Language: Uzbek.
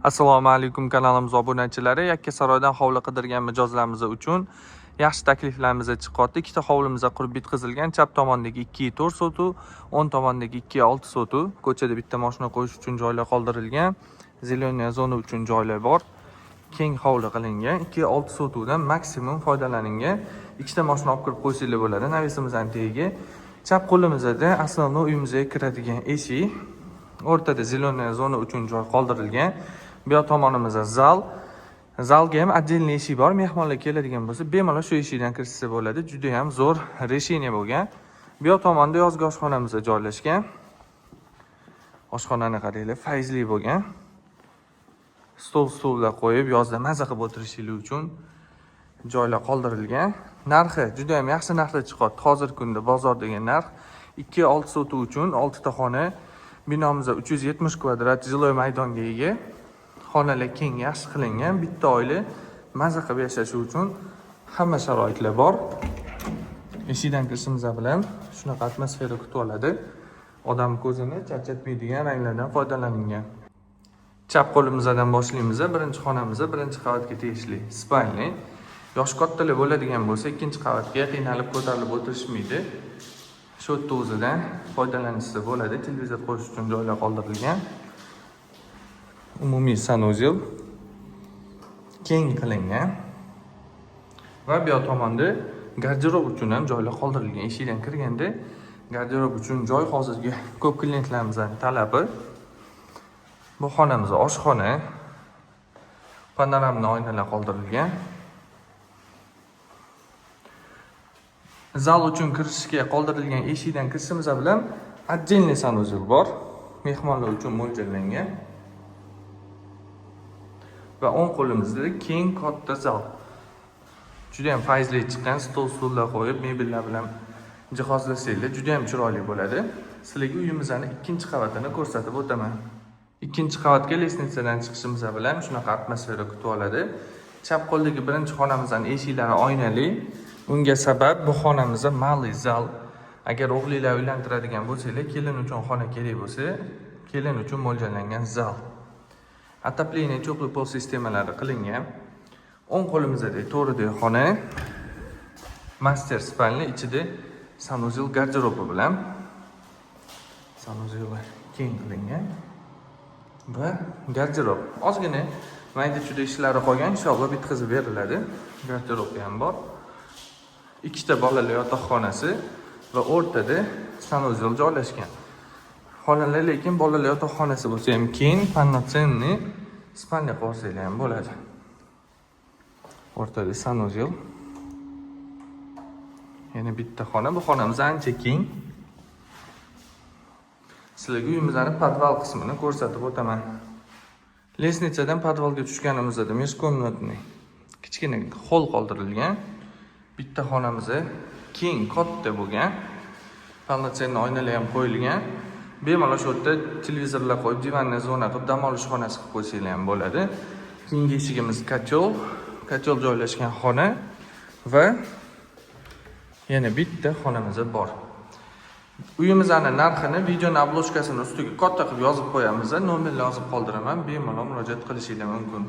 Assalomu alaykum kanalimiz obunachilari. Yakkasaroydan hovli qidirgan mijozlarimiz uchun yaxshi takliflarimiz chiqyapti. Ikkita hovlimizda qurib bitkazilgan. Chap tomondagi 2,4 sotu, o'ng tomondagi 2,6 sotu. Ko'chada bitta mashina qo'yish uchun joylar qoldirilgan. Zeleniya zona uchun joylar bor. Keng hovli qilingan. 2,6 sotudan maksimum foydalaningga ikkita mashina olib kirib qo'ysanglar bo'ladi. Navisimizdan tagiga chap qo'limizda asosiy uyimizga kiradigan eshik. O'rtada zeleniya zona uchun joy qoldirilgan. Bu yoq tomonimizda zal. Zalga ham отдельный eshik bor. Mehmonlar keladigan bo'lsa, bemalol shu eshikdan kirsa bo'ladi. Juda ham zo'r решение bo'lgan. Bu yoq tomonda yozgi oshxonamiz joylashgan. Oshxonani qaranglar, fayzli bo'lgan. Stollar qo'yib, yozda maza qilib o'tirishingiz uchun joylar qoldirilgan. Narxi juda ham yaxshi narxda chiqadi. Hozirgi kunda bozordagi narx 2,6 soti uchun 6 ta xona. Binomizda 370 kvadrat jiloy maydonga ega. Xonalar keng, yaxshi qilingan. Bitta oila maza qilib yashashi uchun hamma sharoitlar bor. Eshikdan kirishimiz bilan shunaqa atmosfera kutib oladi. Odam ko'zini charchatmaydigan ranglardan foydalanilgan. Chap qo'limizdan boshlaymiz. Birinchi xonamiz birinchi qavatga tegishli spalni. Yosh kattalar bo'ladigan bo'lsa, ikkinchi qavatga qiynalib ko'tarilib o'tirishmaydi. Shu yerda o'zidan foydalanishsa bo'ladi. Televizor qo'yish uchun joylar qoldirilgan. Umumiy sanuzel keng qilingan. Va bu yoq tomonda garderob uchun ham joylar qoldirilgan. Eshikdan kirganda garderob uchun joy hozirgi ko'p klientlarimizning talabi. Bu xonamiz oshxona. Panoramli oynalar qoldirilgan. Zal uchun kirishga qoldirilgan eshikdan kirishimiz bilan отдельный sanuzel bor. Mehmonlar uchun mo'ljallangan. Va o'ng qo'limizda keng katta zal. Juda ham fayzli chiqqan stollar qo'yib, mebellar bilan jihozlasanglar juda ham chiroyli bo'ladi. Sizlarga uyimizning ikkinchi qavatini ko'rsatib o'taman. Ikkinchi qavatga lestnitsadan chiqishimiz bilan shunaqa atmosfera kutib oladi. Chap qo'ldagi birinchi xonamizning eshiklari oynali. Unga sabab bu xonamizda malli zal. Agar o'g'linglar uylantiradigan bo'lsanglar, kelin uchun xona kerak bo'lsa, kelin uchun mo'ljallangan zal. Отопление cho'qli pol sistemalari qilingan. O'ng qo'limizda to'ridagi xona. Master spalni ichida sanuzel garderobi bilan sanuzel keng qilingan. Va garderob. Ozgina mayda-chuyda ishlari qolgan, inshaalloh bitkazib beriladi. Garderobi ham bor. Ikkita bolalar yotoqxonasi va o'rtada sanuzel joylashgan. Xonalar lekin bolalar yotoqxonasi bo'lsa ham keng, полноценный spalni qo'rsanglar ham bo'ladi. O'rtada sanuzel. Yana bitta xona. Bu xonamiz ancha keng. Sizlarga uyimizning podval qismini ko'rsatib o'taman. Lesnitsadan podvalga tushganimizda meshkomnatni kichkina hol qoldirilgan. Bitta xonamiz keng, katta bo'lgan. Полноценный oynalar ham qo'yilgan. Bemalol shu yerda televizorlar qo'yib, divanni zona qilib, dam olish xonasi qilib qo'ysanglar ham bo'ladi. Keyingi eshigimiz kachol joylashgan xona va yana bitta xonamiz bor. Uyimizning narxini videoning obloshkasining ustiga katta qilib yozib qo'yamiz. Nomerni yozib qoldiraman. Bemalol murojaat qilishingiz mumkin.